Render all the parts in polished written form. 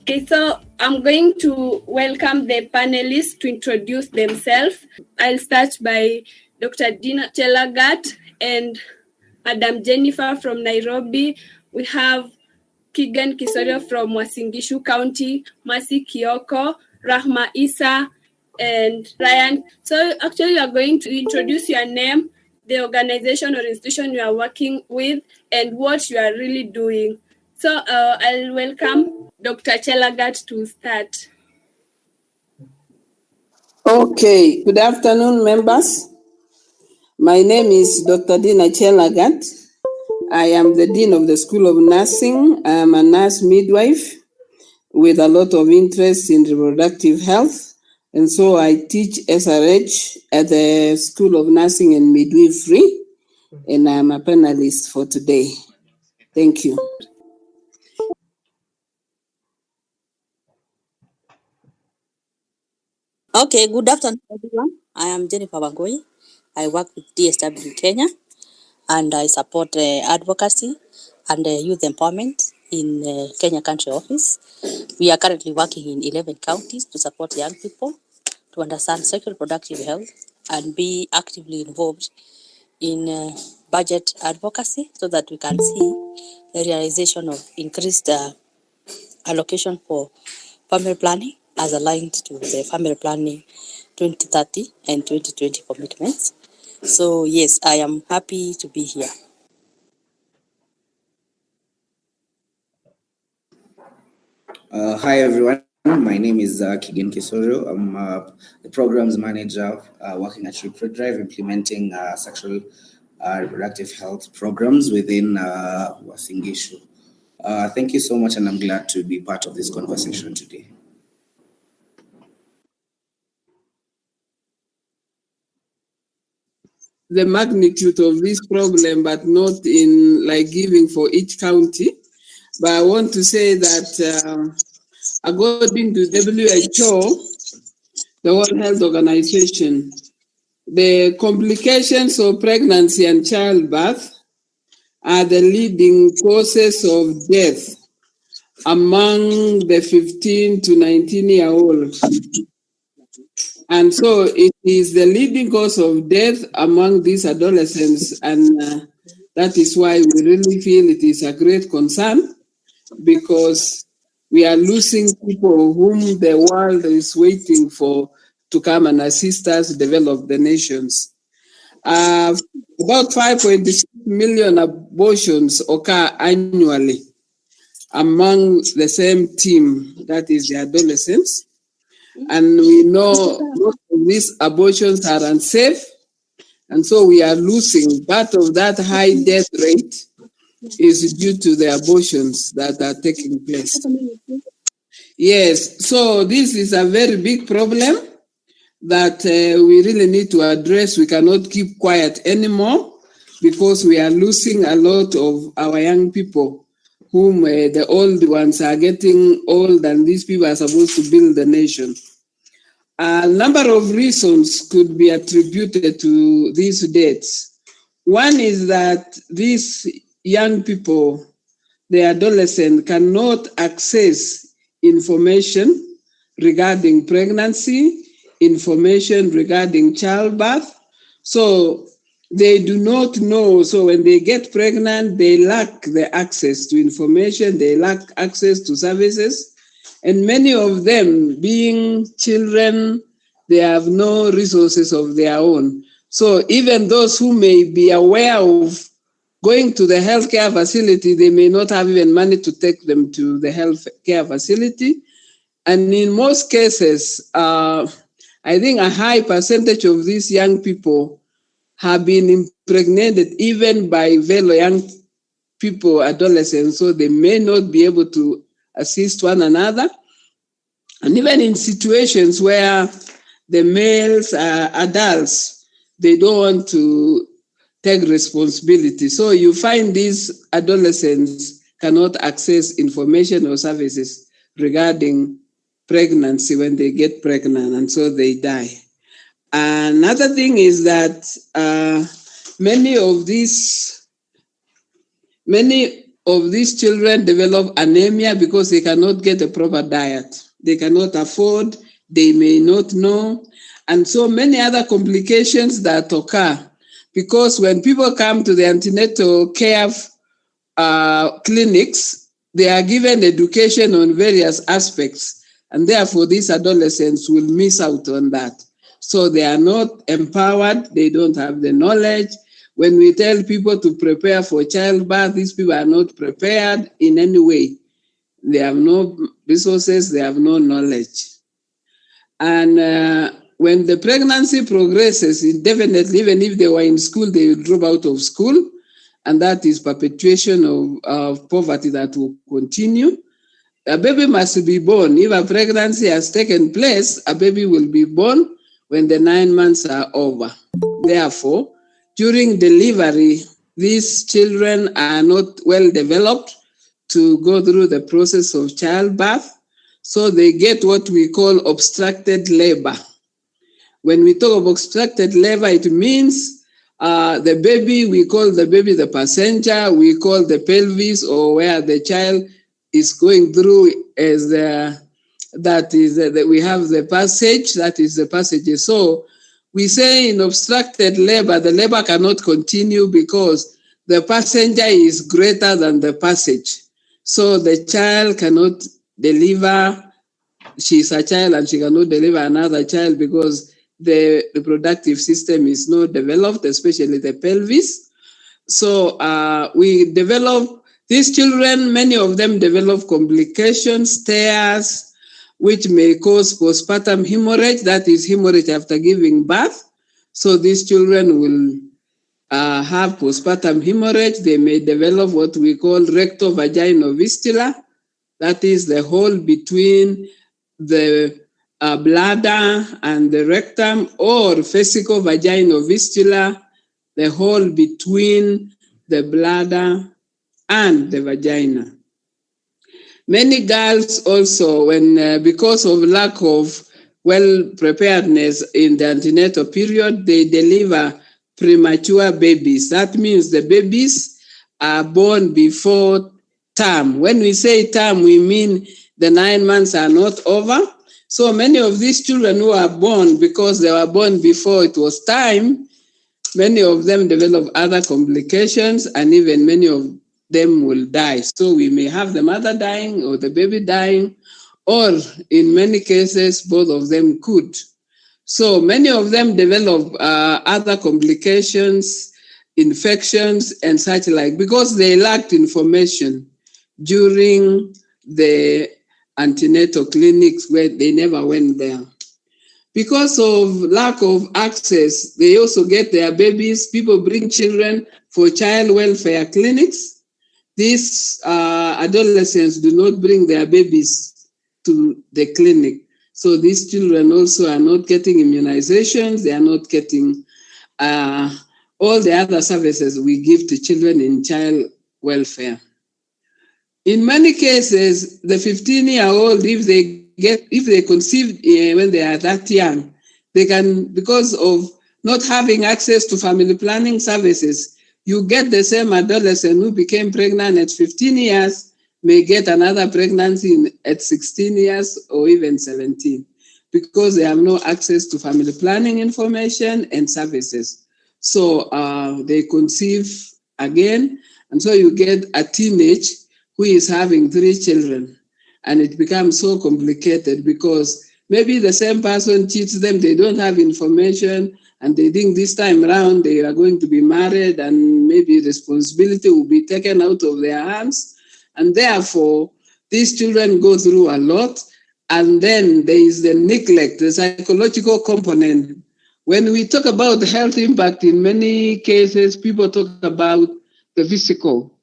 Okay, so I'm going to welcome the panelists to introduce themselves. I'll start by Dr. Dina Chelagat and Madam Jennifer from Nairobi. We have Kigan Kisorio from Wasingishu County, Mercy Kioko, Rahma Isa, and Ryan. So actually you are going to introduce your name, the organization or institution you are working with, and what you are really doing. So I'll welcome Dr. Chelagat to start. Okay, good afternoon, members. My name is Dr. Dina Chelagat. I am the Dean of the School of Nursing. I am a nurse midwife with a lot of interest in reproductive health. And so I teach SRH at the School of Nursing and Midwifery, and I am a panelist for today. Thank you. Okay, good afternoon, everyone. I am Jennifer Wangui. I work with DSW Kenya, and I support advocacy and youth empowerment in Kenya Country Office. We are currently working in 11 counties to support young people to understand sexual reproductive health and be actively involved in budget advocacy so that we can see the realization of increased allocation for family planning as aligned to the family planning 2030 and 2020 commitments. So yes, I am happy to be here. Hi everyone, my name is Kigan Kisorio. I'm the programs manager working at ReproDrive, implementing sexual reproductive health programs within Wasingishu. Thank you so much, and I'm glad to be part of this conversation today. The magnitude of this problem, but not in like giving for each county. But I want to say that according to WHO, the World Health Organization, the complications of pregnancy and childbirth are the leading causes of death among the 15 to 19-year-olds. And so it is the leading cause of death among these adolescents, and that is why we really feel it is a great concern, because we are losing people whom the world is waiting for to come and assist us develop the nations. About 5.6 million abortions occur annually among the same team, that is the adolescents. And we know most of these abortions are unsafe, and so we are losing. Part of that high death rate is due to the abortions that are taking place. Yes, so this is a very big problem that we really need to address. We cannot keep quiet anymore, because we are losing a lot of our young people, whom the old ones are getting old, and these people are supposed to build the nation. A number of reasons could be attributed to these deaths. One is that these young people, the adolescent, cannot access information regarding pregnancy, information regarding childbirth. So they do not know. So when they get pregnant, they lack the access to information, they lack access to services. And many of them, being children, they have no resources of their own. So even those who may be aware of going to the healthcare facility, they may not have even money to take them to the healthcare facility. And in most cases, I think a high percentage of these young people have been impregnated even by very young people, adolescents, so they may not be able to assist one another. And even in situations where the males are adults, they don't want to take responsibility. So you find these adolescents cannot access information or services regarding pregnancy when they get pregnant, and so they die. Another thing is that many of these children develop anemia because they cannot get a proper diet. They cannot afford, they may not know, and so many other complications that occur. Because when people come to the antenatal care clinics, they are given education on various aspects, and therefore these adolescents will miss out on that. So they are not empowered, they don't have the knowledge. When we tell people to prepare for childbirth, these people are not prepared in any way. They have no resources, they have no knowledge. And when the pregnancy progresses, indefinitely, even if they were in school, they will drop out of school. And that is perpetuation of poverty that will continue. A baby must be born. If a pregnancy has taken place, a baby will be born when the 9 months are over. Therefore, during delivery, these children are not well developed to go through the process of childbirth. So they get what we call obstructed labor. When we talk of obstructed labor, it means the baby, we call the baby the passenger, we call the pelvis, or where the child is going through, as that we have the passage, that is the passage. So we say in obstructed labor, the labor cannot continue because the passenger is greater than the passage. So the child cannot deliver. She's a child and she cannot deliver another child because the reproductive system is not developed, especially the pelvis. So we develop, these children, many of them develop complications, tears, which may cause postpartum hemorrhage, that is hemorrhage after giving birth. So these children will have postpartum hemorrhage. They may develop what we call recto-vaginal fistula, that is the hole between the bladder and the rectum, or vesico-vaginal fistula, the hole between the bladder and the vagina. Many girls also, when because of lack of well-preparedness in the antenatal period, they deliver premature babies. That means the babies are born before term. When we say term, we mean the 9 months are not over. So many of these children who are born because they were born before it was time, many of them develop other complications, and even many of them will die. So we may have the mother dying or the baby dying, or in many cases, both of them could. So many of them develop other complications, infections, and such like, because they lacked information during the antenatal clinics where they never went there. Because of lack of access, they also get their babies. People bring children for child welfare clinics. These adolescents do not bring their babies to the clinic. So these children also are not getting immunizations. They are not getting all the other services we give to children in child welfare. In many cases, the 15-year-old, if they conceive when they are that young, they can, because of not having access to family planning services, you get the same adolescent who became pregnant at 15 years may get another pregnancy at 16 years or even 17, because they have no access to family planning information and services. So they conceive again, and so you get a teenage who is having 3 children, and it becomes so complicated because maybe the same person cheats them, they don't have information, and they think this time around they are going to be married and maybe responsibility will be taken out of their hands. And therefore, these children go through a lot. And then there is the neglect, the psychological component. When we talk about the health impact, in many cases, people talk about the physical,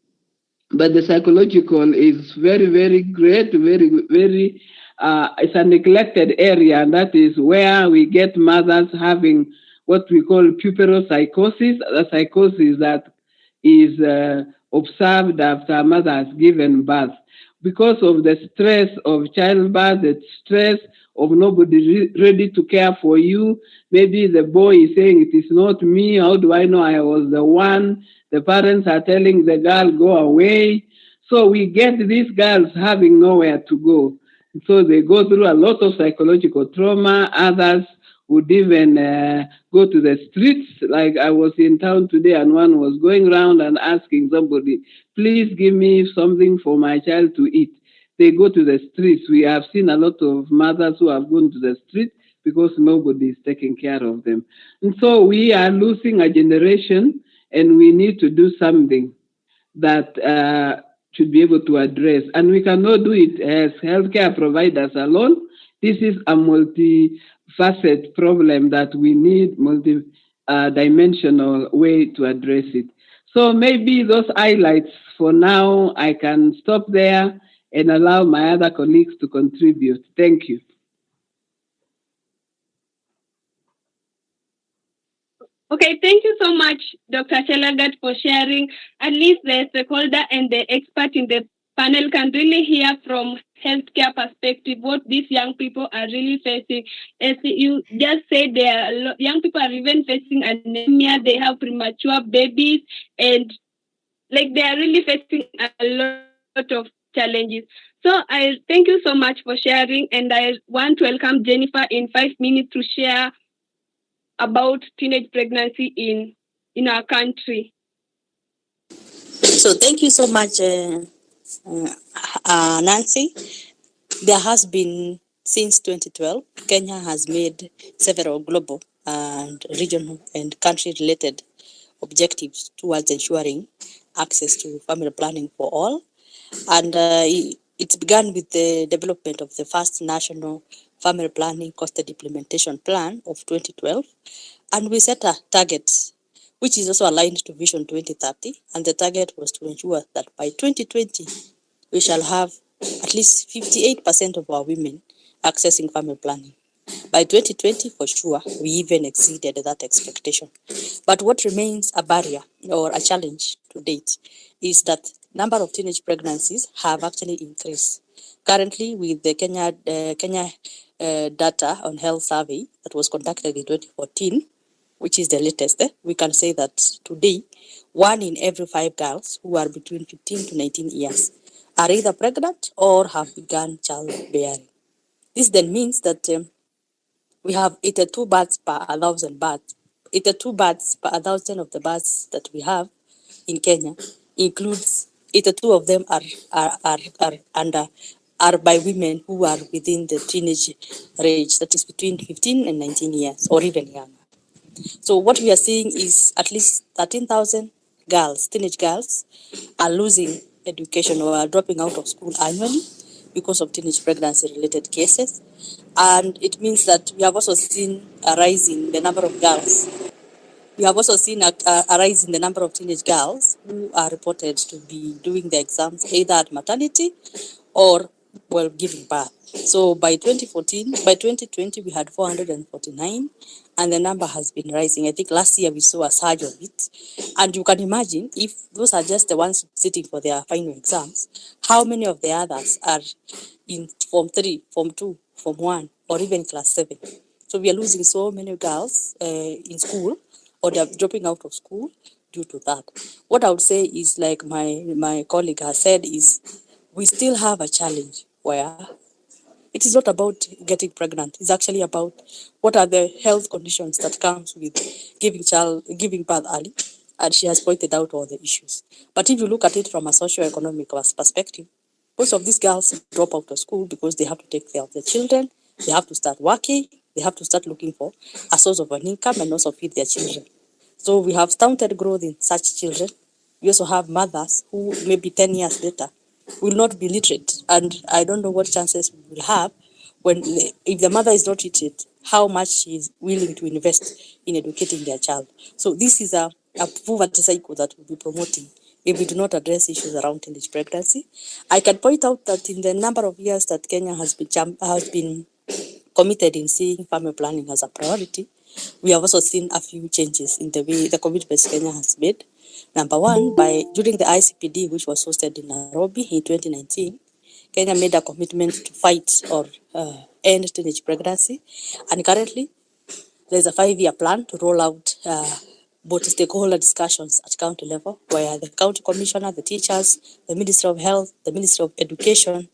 but the psychological is very, very great, very, very, it's a neglected area. And that is where we get mothers having what we call puerperal psychosis, a psychosis that is observed after a mother has given birth. Because of the stress of childbirth, the stress of nobody ready to care for you. Maybe the boy is saying, it is not me, how do I know I was the one? The parents are telling the girl, go away. So we get these girls having nowhere to go. So they go through a lot of psychological trauma. Others would even go to the streets. Like I was in town today and one was going around and asking somebody, please give me something for my child to eat. They go to the streets. We have seen a lot of mothers who have gone to the street because nobody is taking care of them. And so we are losing a generation and we need to do something that should be able to address. And we cannot do it as healthcare providers alone. This is a multifaceted problem that we need multi-dimensional way to address it. So maybe those highlights for now, I can stop there and allow my other colleagues to contribute. Thank you. Okay, thank you so much, Dr. Chelagat, for sharing. At least the stakeholder and the expert in the panel can really hear from healthcare perspective what these young people are really facing. As you just said, young people are even facing anemia. They have premature babies, and like they are really facing a lot of challenges. So I thank you so much for sharing, and I want to welcome Jennifer in 5 minutes to share about teenage pregnancy in our country. So thank you so much, Nancy. There has been, since 2012, Kenya has made several global and regional and country-related objectives towards ensuring access to family planning for all. And it began with the development of the first national family planning costed implementation plan of 2012. And we set a target, which is also aligned to Vision 2030. And the target was to ensure that by 2020, we shall have at least 58% of our women accessing family planning. By 2020, for sure, we even exceeded that expectation. But what remains a barrier or a challenge to date is that number of teenage pregnancies have actually increased. Currently, with the Kenya data on health survey that was conducted in 2014, which is the latest, we can say that today, 1 in every 5 girls who are between 15 to 19 years are either pregnant or have begun childbearing. This then means that we have 82 births per 1,000 births. 82 births per 1,000 of the births that we have in Kenya includes 82 of them are by women who are within the teenage range, that is between 15 and 19 years or even younger. So what we are seeing is at least 13,000 girls, teenage girls, are losing education or are dropping out of school annually because of teenage pregnancy-related cases. And it means that we have also seen a rise in the number of girls. We have also seen a rise in the number of teenage girls who are reported to be doing the exams either at maternity or while giving birth. So by 2020, we had 449, and the number has been rising. I think last year we saw a surge of it. And you can imagine if those are just the ones sitting for their final exams, how many of the others are in Form 3, Form 2, Form 1, or even Class 7. So we are losing so many girls in school, or they are dropping out of school due to that. What I would say is, like my colleague has said, is we still have a challenge where it is not about getting pregnant. It's actually about what are the health conditions that comes with giving birth early. And she has pointed out all the issues. But if you look at it from a socio-economic perspective, most of these girls drop out of school because they have to take care of their children. They have to start working. They have to start looking for a source of an income and also feed their children. So we have stunted growth in such children. We also have mothers who maybe 10 years later will not be literate. And I don't know what chances we will have if the mother is not literate, how much she is willing to invest in educating their child. So this is a poverty cycle that we'll be promoting if we do not address issues around teenage pregnancy. I can point out that in the number of years that Kenya has been committed in seeing family planning as a priority, we have also seen a few changes in the way the commitments Kenya has made. Number one, during the ICPD, which was hosted in Nairobi in 2019, Kenya made a commitment to fight or end teenage pregnancy. And currently, there's a 5-year plan to roll out multi-stakeholder discussions at county level, where the county commissioner, the teachers, the Ministry of Health, the Ministry of Education,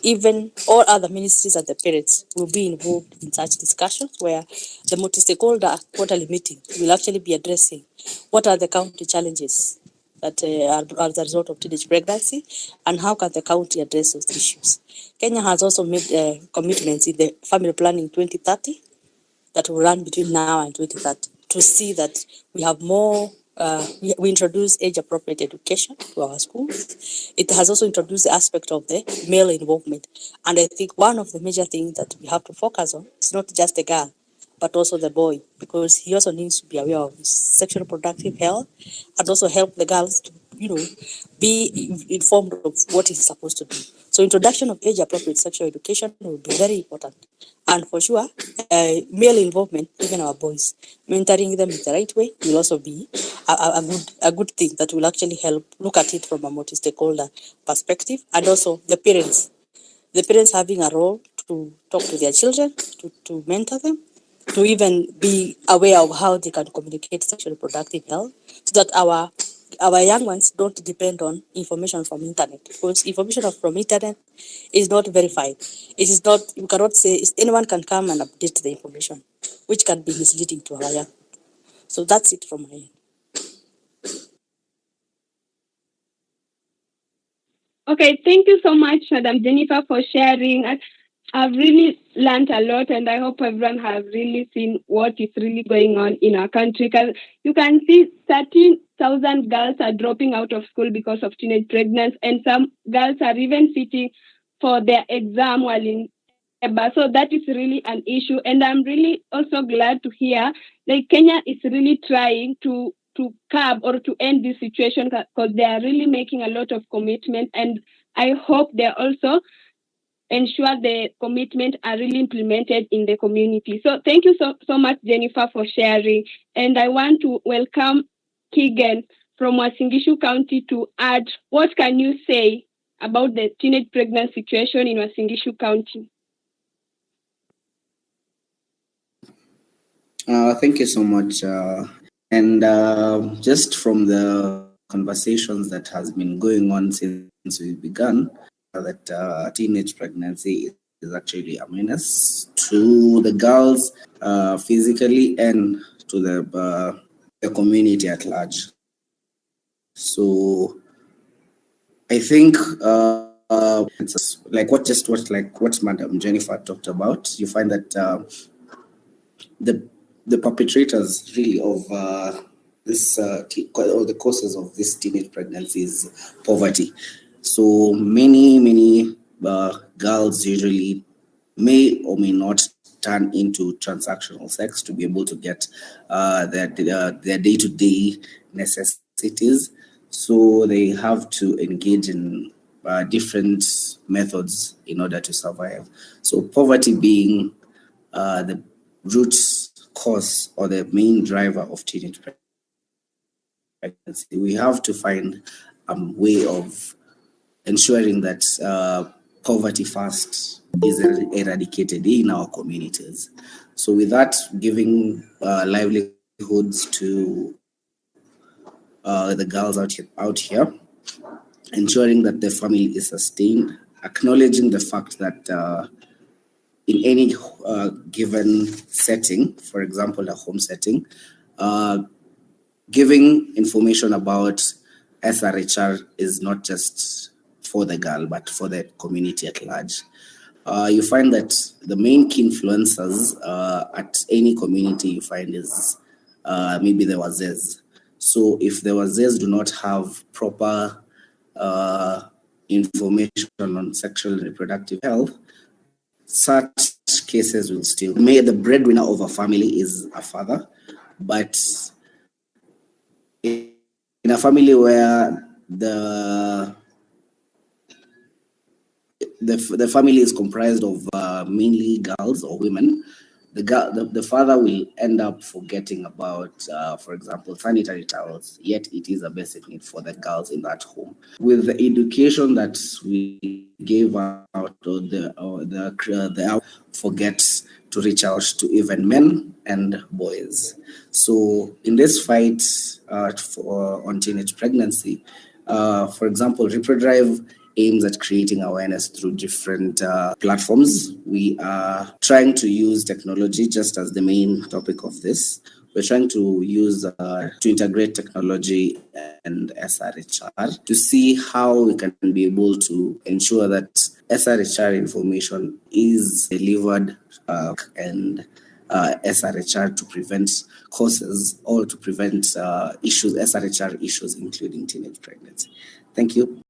even all other ministries and the parents will be involved in such discussions, where the multi-stakeholder quarterly meeting will actually be addressing what are the county challenges that are as a result of teenage pregnancy, and how can the county address those issues. Kenya has also made commitments in the Family Planning 2030 that will run between now and 2030 to see that we have more, we introduce age-appropriate education to our schools. It has also introduced the aspect of the male involvement. And I think one of the major things that we have to focus on is not just the girl, but also the boy, because he also needs to be aware of his sexual reproductive health, and also help the girls to, be informed of what he's supposed to do. So introduction of age-appropriate sexual education will be very important. And for sure, male involvement, even our boys, mentoring them in the right way will also be a good thing that will actually help look at it from a multi-stakeholder perspective, and also the parents. The parents having a role to talk to their children, to mentor them, to even be aware of how they can communicate sexual reproductive health, so that our young ones don't depend on information from internet, because information from internet is not verified. It is not, you cannot say anyone can come and update the information, which can be misleading to our young. So that's it from my end. Okay, thank you so much, Madam Jennifer, for sharing. I've really learned a lot, and I hope everyone has really seen what is really going on in our country. Because you can see 13,000 girls are dropping out of school because of teenage pregnancy, and some girls are even sitting for their exam while in labor. So that is really an issue, and I'm really also glad to hear like Kenya is really trying to curb or to end this situation, because they are really making a lot of commitment, and I hope they also ensure the commitment are really implemented in the community. So thank you so much, Jennifer, for sharing. And I want to welcome Keegan from Uasin Gishu County to add, what can you say about the teenage pregnancy situation in Uasin Gishu County? Thank you so much. And just from the conversations that has been going on since we began, that teenage pregnancy is actually a menace to the girls physically and to the community at large. So I think it's like what Madam Jennifer talked about. You find that the perpetrators really of this or the causes of this teenage pregnancy is poverty. So many girls usually may or may not turn into transactional sex to be able to get their day-to-day necessities. So they have to engage in different methods in order to survive. So poverty being the root cause or the main driver of teenage pregnancy, we have to find a way of ensuring that poverty first is eradicated in our communities. So with that, giving livelihoods to the girls out here, ensuring that the family is sustained, acknowledging the fact that in any given setting, for example, a home setting, giving information about SRHR is not just for the girl, but for the community at large. You find that the main key influencers at any community you find is maybe the wazes. So if the wazes do not have proper information on sexual and reproductive health, such cases will still. The breadwinner of a family is a father, but in a family where the family is comprised of mainly girls or women, the father will end up forgetting about, for example, sanitary towels, yet it is a basic need for the girls in that home. With the education that we gave out, or the forgets to reach out to even men and boys. So in this fight on teenage pregnancy, for example, ReproDrive aims at creating awareness through different platforms. We are trying to use technology, just as the main topic of this. We're trying to use to integrate technology and SRHR to see how we can be able to ensure that SRHR information is delivered and SRHR to prevent causes or to prevent issues, SRHR issues, including teenage pregnancy. Thank you.